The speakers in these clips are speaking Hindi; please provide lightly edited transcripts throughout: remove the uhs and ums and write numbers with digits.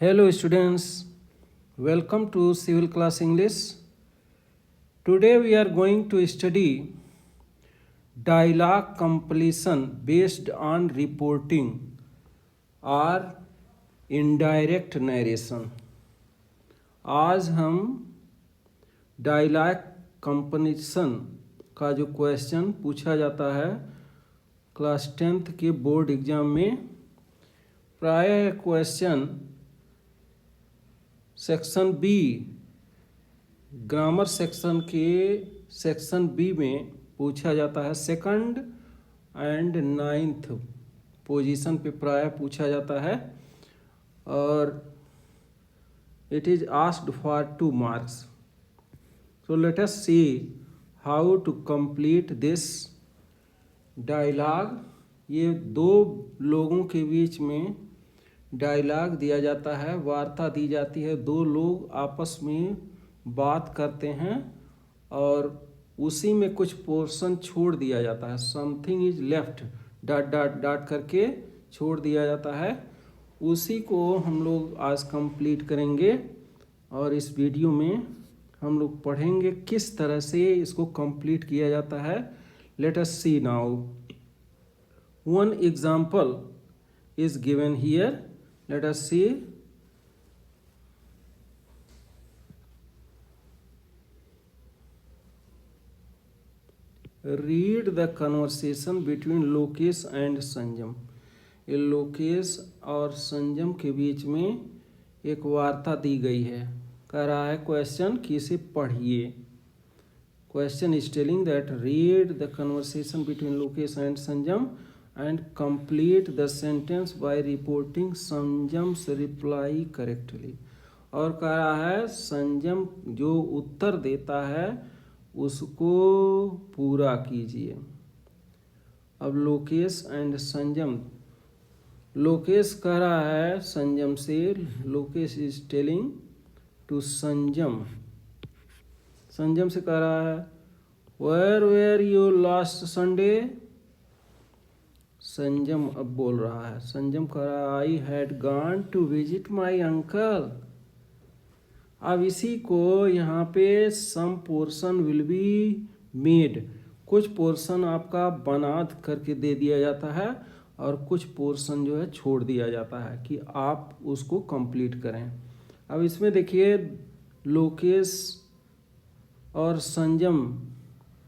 Hello students, welcome to Civil Class English. Today we are going to study dialogue completion based on reporting or indirect narration. आज हम डायलॉग कंपटीशन का जो क्वेश्चन पूछा जाता है क्लास 10th के बोर्ड एग्जाम में, प्रायः question section B grammar section के सेक्शन बी में पूछा जाता है। सेकंड एंड 9th पोजीशन पे प्रायः पूछा जाता है और it is asked for 2 marks. So let us see how to complete this dialogue. ये दो लोगों के बीच में डायलॉग दिया जाता है, वार्ता दी जाती है, दो लोग आपस में बात करते हैं और उसी में कुछ पोर्शन छोड़ दिया जाता है। Something is left dot dot dot करके छोड़ दिया जाता है। उसी को हम लोग आज कंप्लीट करेंगे और इस वीडियो में हम लोग पढ़ेंगे किस तरह से इसको कंप्लीट किया जाता है। Let us see now. One example is given here. Let us see. Read the conversation between Lokesh and Sanjam. ये लोकेश और संजम के बीच में एक वार्ता दी गई है। कह रहा है क्वेश्चन कि इसे पढ़िए. Question is telling that read the conversation between Lokesh and Sanjam and complete the sentence by reporting Sanjam's reply correctly. और कह रहा है संजम जो उत्तर देता है उसको पूरा कीजिए. अब लोकेश एंड संजम. लोकेश कह रहा है संजम से, Lokesh is telling to Sanjam. Sanjam से कह रहा है where were you last Sunday. Sanjam अब बोल रहा है. संजम कह रहा है I had gone to visit my uncle. अब इसी को यहाँ पे some portion will be made. कुछ पोर्शन आपका बना करके दे दिया जाता है और कुछ पोर्शन जो है छोड़ दिया जाता है कि आप उसको कंप्लीट करें. अब इसमें देखिए लोकेश और संजम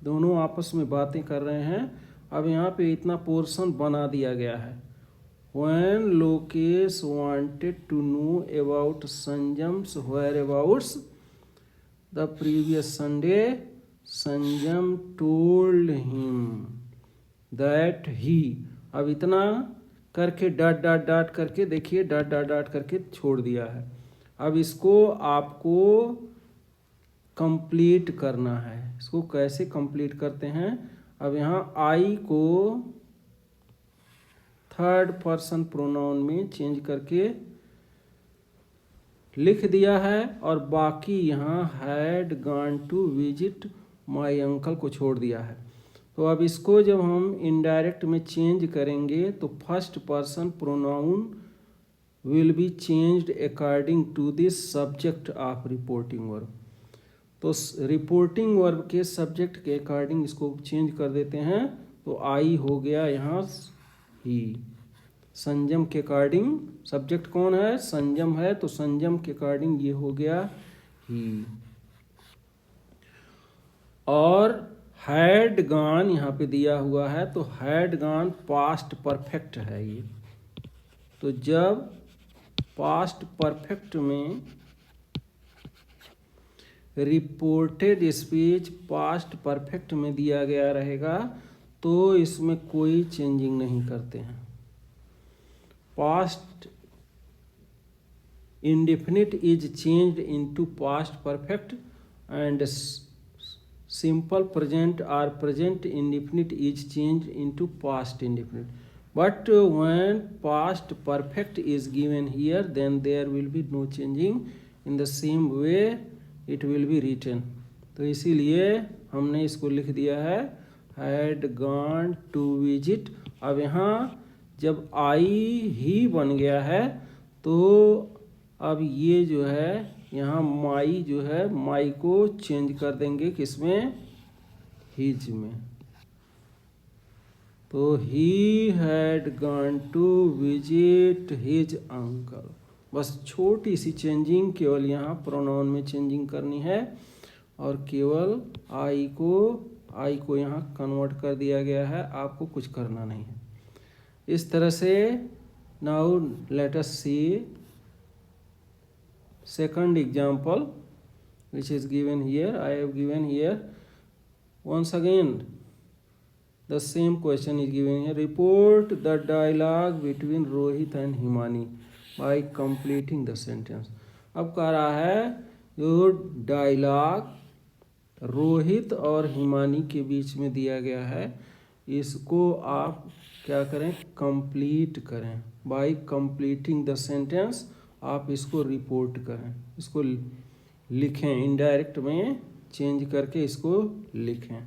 दोनों आपस में बातें कर रहे हैं. अब यहाँ पे इतना पोर्शन बना दिया गया है. When Lokesh wanted to know about संजम्स whereabouts the previous Sunday, संजम told him that he. अब इतना करके डॉट डॉट डॉट करके देखिए डॉट डॉट डॉट करके छोड़ दिया है. अब इसको आपको कंप्लीट करना है. इसको कैसे कंप्लीट करते हैं. अब यहाँ आई को थर्ड पर्सन प्रोनाउन में चेंज करके लिख दिया है और बाकी यहाँ had gone to visit my uncle को छोड़ दिया है. तो अब इसको जब हम इनडायरेक्ट में चेंज करेंगे तो first person pronoun will be changed according to this subject of reporting verb. तो रिपोर्टिंग वर्ब के सब्जेक्ट के अकॉर्डिंग इसको चेंज कर देते हैं. तो आई हो गया यहाँ ही. संजम के अकॉर्डिंग सब्जेक्ट कौन है, संजम है, तो संजम के अकॉर्डिंग ये हो गया ही. और हैड गॉन यहाँ पे दिया हुआ है तो हैड गॉन पास्ट परफेक्ट है ये. तो जब पास्ट परफेक्ट में रिपोर्टेड स्पीच पास्ट परफेक्ट में दिया गया रहेगा तो इसमें कोई चेंजिंग नहीं करते हैं. Past indefinite is changed into past perfect and simple present और present indefinite is changed into past indefinite. But when past perfect is given here then there will be no changing in the same way it will be written. तो इसीलिए हमने इसको लिख दिया है हैड गॉन टू विजिट. अब यहाँ जब आई ही बन गया है तो अब ये जो है यहाँ माई जो है, माई को चेंज कर देंगे किसमें, हिज में। तो he had gone to visit his uncle. बस छोटी सी चेंजिंग केवल यहाँ प्रोनाउन में चेंजिंग करनी है और केवल आई को यहाँ कन्वर्ट कर दिया गया है, आपको कुछ करना नहीं है। इस तरह से now let us see second example which is given here. I have given here once again the same question is given here. Report the dialogue between Rohit and Himani by completing the sentence. अब कह रहा है जो डायलॉग रोहित और हिमानी के बीच में दिया गया है, इसको आप क्या करें, कंप्लीट करें। बाय कंप्लीटिंग द सेंटेंस आप इसको रिपोर्ट करें, इसको लिखें, इनडायरेक्ट में चेंज करके इसको लिखें।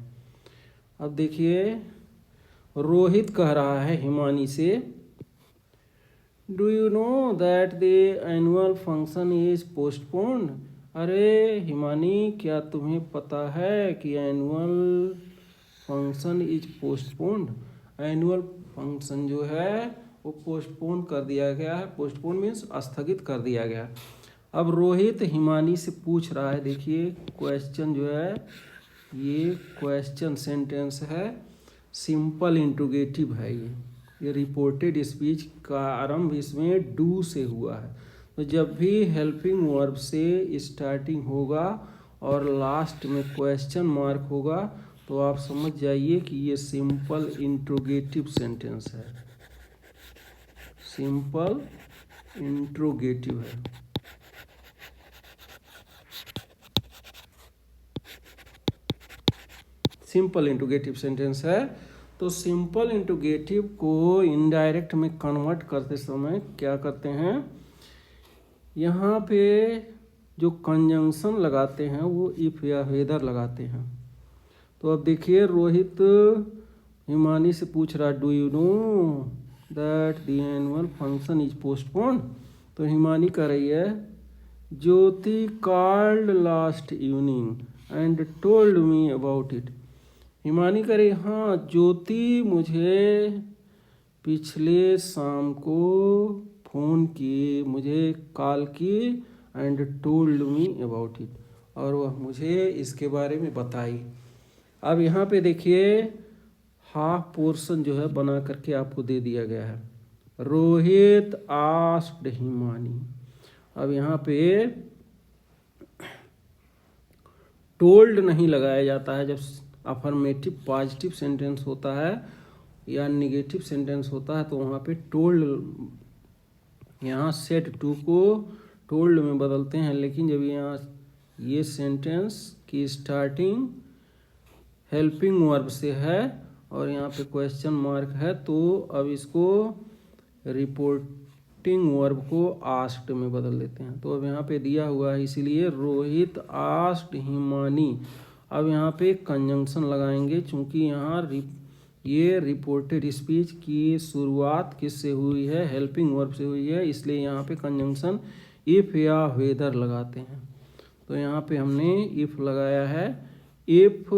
अब देखिए रोहित कह रहा है हिमानी से, do you know that the annual function is postponed. अरे हिमानी, क्या तुम्हें पता है कि annual function is postponed. Annual function जो है वो पोस्टपोन कर दिया गया है। पोस्टपोन मीन्स स्थगित कर दिया गया। अब रोहित हिमानी से पूछ रहा है, देखिए क्वेश्चन जो है ये क्वेश्चन सेंटेंस है, सिंपल इंट्रोगेटिव है। ये रिपोर्टेड स्पीच का आरंभ इसमें डू से हुआ है। तो जब भी हेल्पिंग वर्ब से स्टार्टिंग होगा और लास्ट में क्वेश्चन मार्क होगा तो आप समझ जाइए कि ये सिंपल इंट्रोगेटिव सेंटेंस है, सिंपल इंट्रोगेटिव है। सिंपल इंट्रोगेटिव सेंटेंस है। तो सिंपल इंट्रोगेटिव को इनडायरेक्ट में कन्वर्ट करते समय क्या करते हैं, यहाँ पे जो कंजंक्शन लगाते हैं वो इफ या वेदर लगाते हैं। तो अब देखिए रोहित हिमानी से पूछ रहा, do you know that the annual function is postponed. तो हिमानी कह रही है, Jyoti called last evening and told me about it. Himani कह रही, हाँ ज्योति मुझे पिछले शाम को फ़ोन की, मुझे कॉल की, and told me about it, और वह मुझे इसके बारे में बताई। अब यहाँ पे देखिए हाफ पोर्शन जो है बना करके आपको दे दिया गया है। रोहित आस्क्ड हिमानी। अब यहाँ पे टोल्ड नहीं लगाया जाता है जब अफर्मेटिव पॉजिटिव सेंटेंस होता है या निगेटिव सेंटेंस होता है, तो वहाँ पे टोल्ड, यहाँ सेड टू को टोल्ड में बदलते हैं। लेकिन जब यहाँ ये सेंटेंस की स्टार्टिंग हेल्पिंग वर्ब से है और यहाँ पे क्वेश्चन मार्क है, तो अब इसको रिपोर्टिंग वर्ब को आस्क्ड में बदल देते हैं। तो अब यहाँ पे दिया हुआ है, इसीलिए रोहित आस्क्ड हिमानी। अब यहाँ पे कंजंक्शन लगाएंगे, चूँकि यहाँ ये रिपोर्टेड स्पीच की शुरुआत किससे हुई है, हेल्पिंग वर्ब से हुई है, इसलिए यहाँ पे कंजंक्शन इफ़ या वेदर लगाते हैं। तो यहाँ पे हमने इफ़ लगाया है, इफ़।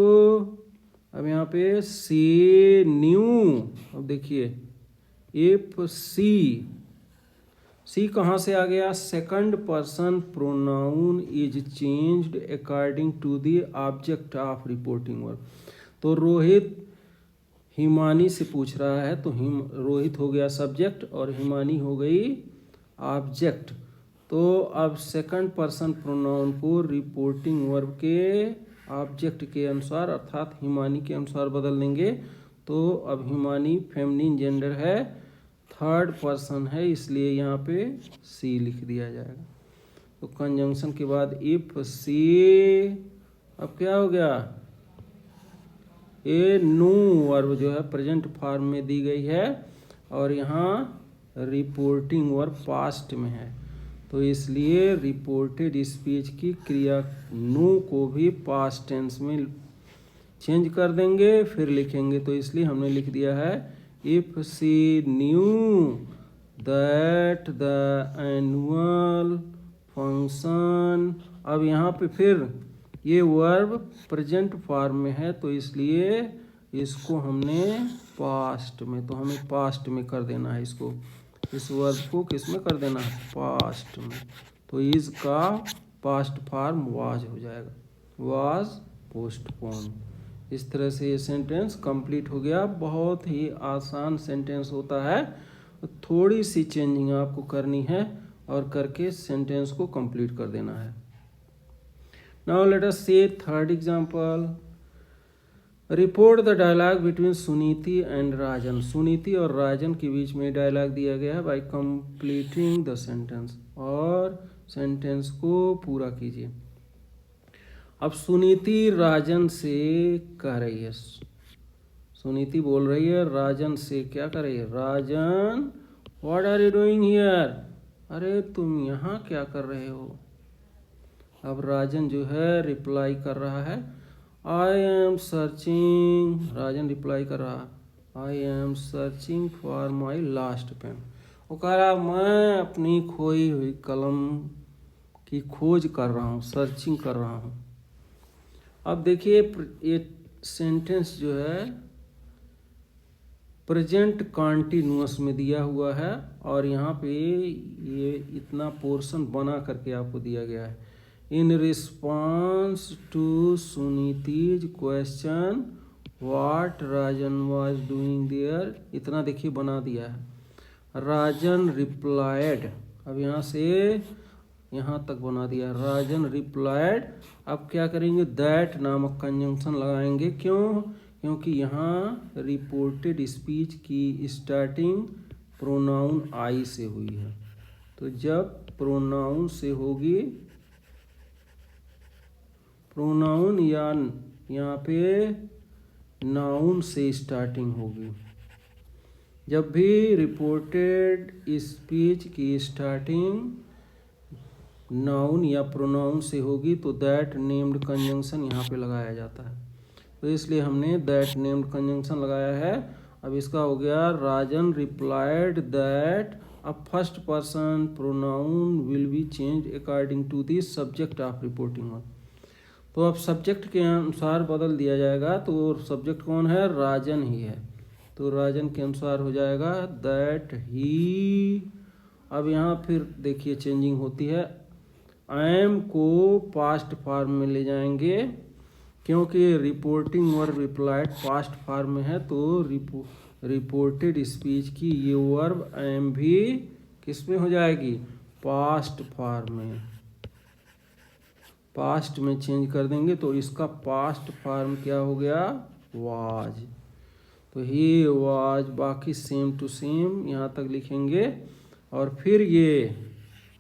अब यहाँ पे सी न्यू। अब देखिए इफ सी कहाँ से आ गया, second person pronoun is changed according to the object of reporting verb. तो रोहित हिमानी से पूछ रहा है, तो रोहित हो गया सब्जेक्ट और हिमानी हो गई ऑब्जेक्ट। तो अब सेकंड पर्सन प्रोनाउन को रिपोर्टिंग वर्ब के ऑब्जेक्ट के अनुसार अर्थात हिमानी के अनुसार बदल देंगे। तो अब हिमानी फेमिनिन जेंडर है, थर्ड पर्सन है, इसलिए यहाँ पे सी लिख दिया जाएगा। तो कंजंक्शन के बाद इफ सी, अब क्या हो गया, ए न्यू वर्ब जो है प्रेजेंट फॉर्म में दी गई है और यहाँ रिपोर्टिंग वर्ब पास्ट में है, तो इसलिए रिपोर्टेड स्पीच की क्रिया नो को भी पास्ट टेंस में चेंज कर देंगे फिर लिखेंगे। तो इसलिए हमने लिख दिया है if she knew that the annual function. अब यहाँ पे फिर ये वर्ब प्रेजेंट फॉर्म में है तो इसलिए इसको हमने पास्ट में, तो हमें पास्ट में कर देना है इसको, इस वर्ब को किस में कर देना है, पास्ट में। तो इज का पास्ट फॉर्म वाज हो जाएगा, वाज पोस्टपोन। इस तरह से ये सेंटेंस कंप्लीट हो गया। बहुत ही आसान सेंटेंस होता है, थोड़ी सी चेंजिंग आपको करनी है और करके सेंटेंस को कंप्लीट कर देना है। Now let us see third example. Report the dialogue between Suniti and Rajan. Suniti और राजन के बीच में डायलॉग दिया गया है बाय कंप्लीटिंग द सेंटेंस, और सेंटेंस को पूरा कीजिए। अब सुनीति राजन से कह रही है, सुनीति बोल रही है राजन से, क्या कर रही है, Rajan what are you doing here, अरे तुम यहाँ क्या कर रहे हो। अब राजन जो है रिप्लाई कर रहा है, I am searching, Rajan reply कर रहा, I am searching for my last pen. वो कह रहा मैं अपनी खोई हुई कलम की खोज कर रहा हूँ, सर्चिंग कर रहा हूँ। अब देखिए ये सेंटेंस जो है प्रेजेंट कॉन्टिन्यूअस में दिया हुआ है और यहाँ पे ये इतना पोर्शन बना करके आपको दिया गया है। In response to Suniti's question what Rajan was doing there, इतना देखिए बना दिया है। राजन रिप्लाइड, अब यहाँ से यहाँ तक बना दिया, राजन रिप्लाइड। अब क्या करेंगे, दैट नामक कंजंक्शन लगाएंगे, क्यों, क्योंकि यहाँ रिपोर्टेड स्पीच की स्टार्टिंग प्रोनाउन आई से हुई है। तो जब प्रोनाउन से होगी, प्रोनाउन या यहाँ पे नाउन से स्टार्टिंग होगी, जब भी रिपोर्टेड स्पीच की स्टार्टिंग नाउन या प्रोनाउन से होगी तो दैट नेम्ड कंजंक्शन यहाँ पे लगाया जाता है। तो इसलिए हमने दैट नेम्ड कंजंक्शन लगाया है। अब इसका हो गया, Rajan replied that a first person pronoun will be change according to the subject of reporting one. तो अब सब्जेक्ट के अनुसार बदल दिया जाएगा, तो सब्जेक्ट कौन है, राजन ही है, तो राजन के अनुसार हो जाएगा दैट ही। अब यहाँ फिर देखिए चेंजिंग होती है, आई एम को पास्ट फॉर्म में ले जाएंगे क्योंकि reporting verb replied past form में है, तो रिपोर्टेड स्पीच की ये वर्ब आई एम भी किस में हो जाएगी, पास्ट फॉर्म में, पास्ट में चेंज कर देंगे। तो इसका पास्ट फॉर्म क्या हो गया, वाज। तो ही वाज, बाकी सेम टू सेम यहाँ तक लिखेंगे। और फिर ये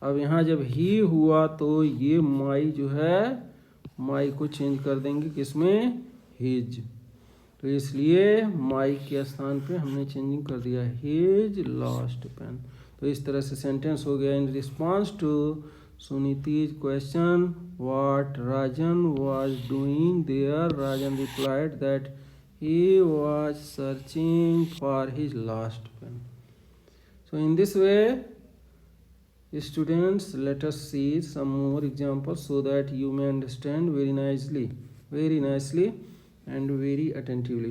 अब यहाँ जब ही हुआ तो ये माई जो है, माई को चेंज कर देंगे किसमें, हिज। तो इसलिए माई के स्थान पे हमने चेंजिंग कर दिया हिज लास्ट पेन। तो इस तरह से सेंटेंस हो गया, in response to Suniti's question what Rajan was doing there, Rajan replied that he was searching for his last pen. So in this way students, let us see some more examples so that you may understand very nicely and very attentively.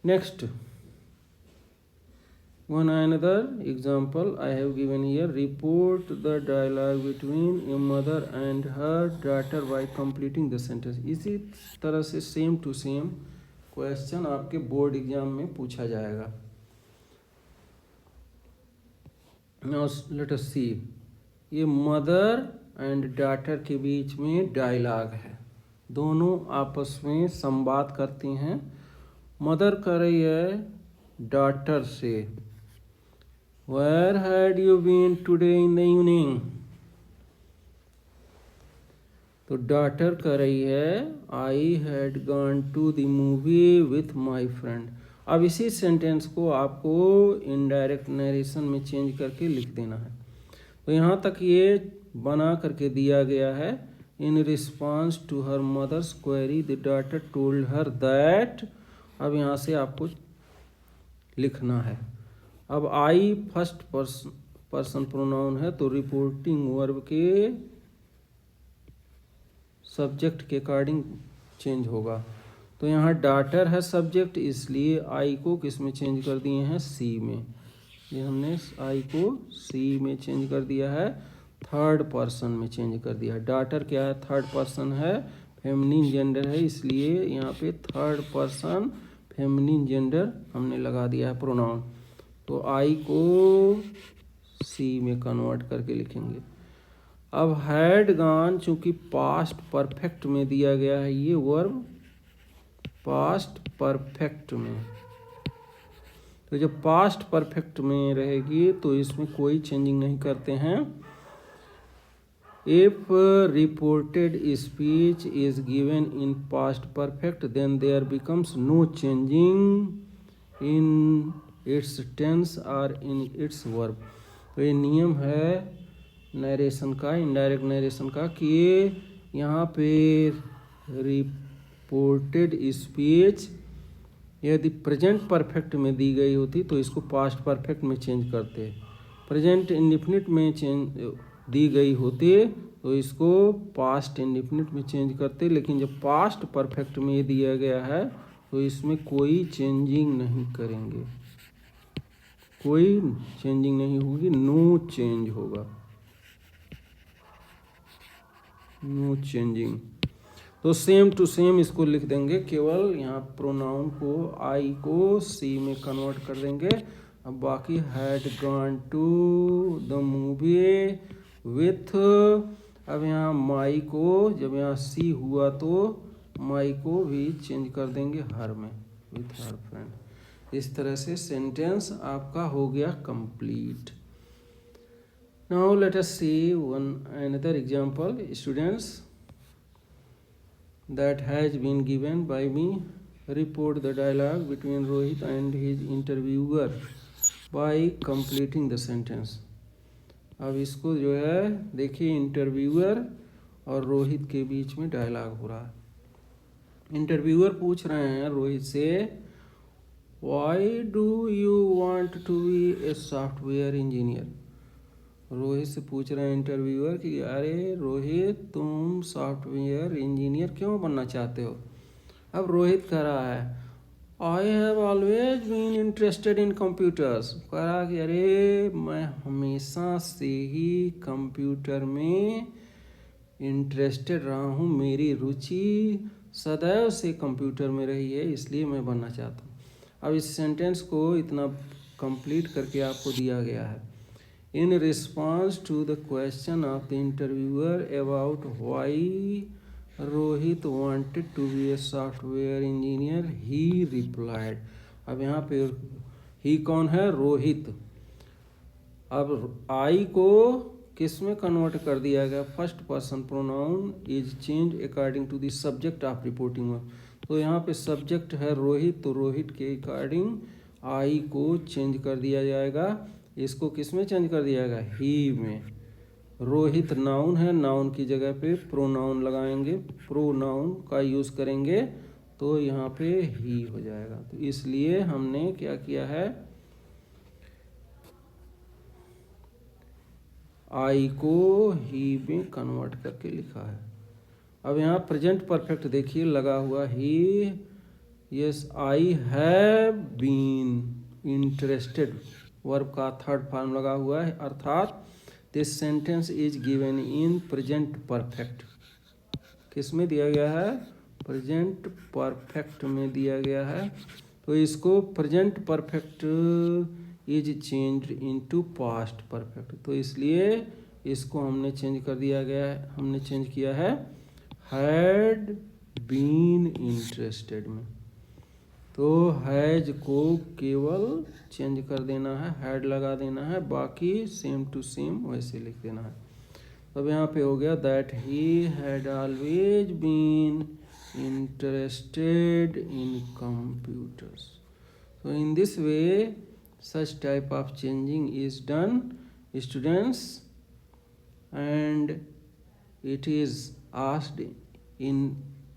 Next, one another example I have given here. Report the dialogue between a mother and her daughter by completing the sentence. इसी तरह से सेम टू सेम क्वेश्चन आपके बोर्ड एग्जाम में पूछा जाएगा। Now let us see, ये मदर एंड डॉटर के बीच में डायलॉग है, दोनों आपस में संवाद करते हैं। मदर कह रही है डॉटर से, where had you been today in the evening. तो डॉटर कह रही है I had gone to the movie with my friend. अब इसी सेंटेंस को आपको इनडायरेक्ट नरेशन में चेंज करके लिख देना है। तो यहाँ तक ये बना करके दिया गया है, in response to her mother's query the daughter told her that. अब यहाँ से आपको लिखना है। अब I first person person pronoun है तो रिपोर्टिंग वर्ब के सब्जेक्ट के अकॉर्डिंग चेंज होगा। तो यहाँ डॉटर है सब्जेक्ट, इसलिए आई को किस में चेंज कर दिए हैं, सी में। ये हमने आई को सी में चेंज कर दिया है, थर्ड पर्सन में चेंज कर दिया है। डॉटर क्या है, थर्ड पर्सन है, फेमिनिन जेंडर है, इसलिए यहाँ पे थर्ड पर्सन फेमिनिन जेंडर हमने लगा दिया है प्रोनाउन। तो आई को सी में कन्वर्ट करके लिखेंगे। अब हैड गॉन, चूंकि पास्ट परफेक्ट में दिया गया है ये वर्ब, पास्ट परफेक्ट में, तो जब पास्ट परफेक्ट में रहेगी तो इसमें कोई चेंजिंग नहीं करते हैं। If reported speech is given in past perfect then there becomes no changing in its tense और इन इट्स वर्ब। तो ये नियम है नरेशन का, इनडायरेक्ट नरेशन का, कि यहाँ पे रिपोर्टेड स्पीच यदि प्रेजेंट परफेक्ट में दी गई होती तो इसको पास्ट परफेक्ट में चेंज करते, प्रेजेंट इंडिफिनिट में चेंज दी गई होती तो इसको पास्ट इंडिफिनिट में चेंज करते। लेकिन जब पास्ट परफेक्ट में दिया गया है तो इसमें कोई चेंजिंग नहीं करेंगे, कोई चेंजिंग नहीं होगी, नो चेंज होगा, नो चेंजिंग। तो सेम टू सेम इसको लिख देंगे, केवल यहाँ प्रोनाउन को आई को सी में कन्वर्ट कर देंगे। अब बाकी had gone to the movie with, अब यहाँ माई को जब यहाँ सी हुआ तो माई को भी चेंज कर देंगे हर में, विथ हर फ्रेंड। इस तरह से सेंटेंस आपका हो गया complete. Now let us see another example, students, that has been given by me. Report the dialogue between Rohit and his interviewer by completing the sentence. अब इसको जो है देखिए, इंटरव्यूअर और रोहित के बीच में डायलॉग हो रहा है। इंटरव्यूअर पूछ रहे हैं रोहित से, Why do you want to be a software engineer? Rohit से पूछ रहे हैं इंटरव्यूअर कि अरे रोहित, तुम सॉफ्टवेयर इंजीनियर क्यों बनना चाहते हो। अब रोहित कह रहा है, I have always been interested in computers. कह रहा कि अरे मैं हमेशा से ही कंप्यूटर में इंटरेस्टेड रहा हूँ, मेरी रुचि सदैव से कंप्यूटर में रही है, इसलिए मैं बनना चाहता हूँ। अब इस सेंटेंस को इतना कंप्लीट करके आपको दिया गया है। In response to the question of the interviewer about why Rohit wanted to be a software engineer, he replied. अब यहाँ पे ही कौन है, रोहित। अब आई को किस में कन्वर्ट कर दिया गया, first person pronoun is change according to the subject of reporting verb. तो यहाँ पे सब्जेक्ट है रोहित, तो रोहित के अकॉर्डिंग आई को चेंज कर दिया जाएगा। इसको किस में चेंज कर दिया जाएगा, ही में। रोहित नाउन है, नाउन की जगह पे प्रोनाउन लगाएंगे, प्रोनाउन का यूज़ करेंगे, तो यहाँ पे ही हो जाएगा। तो इसलिए हमने क्या किया है, आई को ही में कन्वर्ट करके लिखा है। अब यहाँ प्रेजेंट परफेक्ट देखिए लगा हुआ, he, yes I have been interested, verb का थर्ड फॉर्म लगा हुआ है, अर्थात this sentence is given in present perfect. किस में दिया गया है, प्रेजेंट परफेक्ट में दिया गया है। तो इसको present perfect is changed into past perfect, तो इसलिए इसको हमने चेंज कर दिया गया है, हमने चेंज किया है हैड बीन इंटरेस्टेड में। तो हैज को केवल चेंज कर देना है, हैड लगा देना है, बाकी सेम टू सेम वैसे लिख देना है। अब यहाँ पे हो गया that he had always been interested in computers. तो in this way such type of changing is done, students, and it is asked in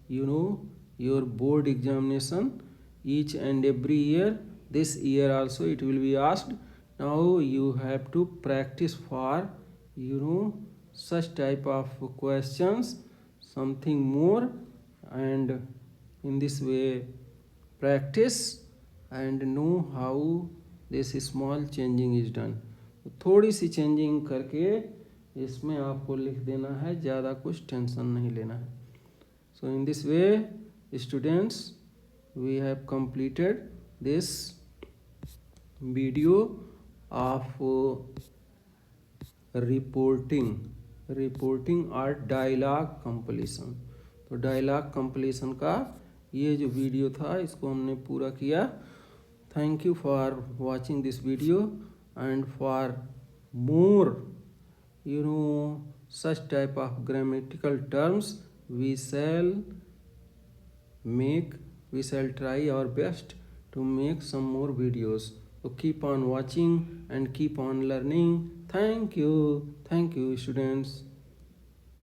your board examination each and every year. This year also it will be asked Now you have to practice for such type of questions, something more, and in this way practice and know how this small changing is done. थोड़ी सी चेंजिंग करके इसमें आपको लिख देना है, ज़्यादा कुछ टेंशन नहीं लेना है. So in this way, students, we have completed this video of reporting और डायलॉग कंप्लीशन. तो डायलॉग कंप्लीशन का ये जो वीडियो था इसको हमने पूरा किया. Thank you for watching this video and for more such type of grammatical terms we shall try our best to make some more videos. So keep on watching and keep on learning. Thank you students.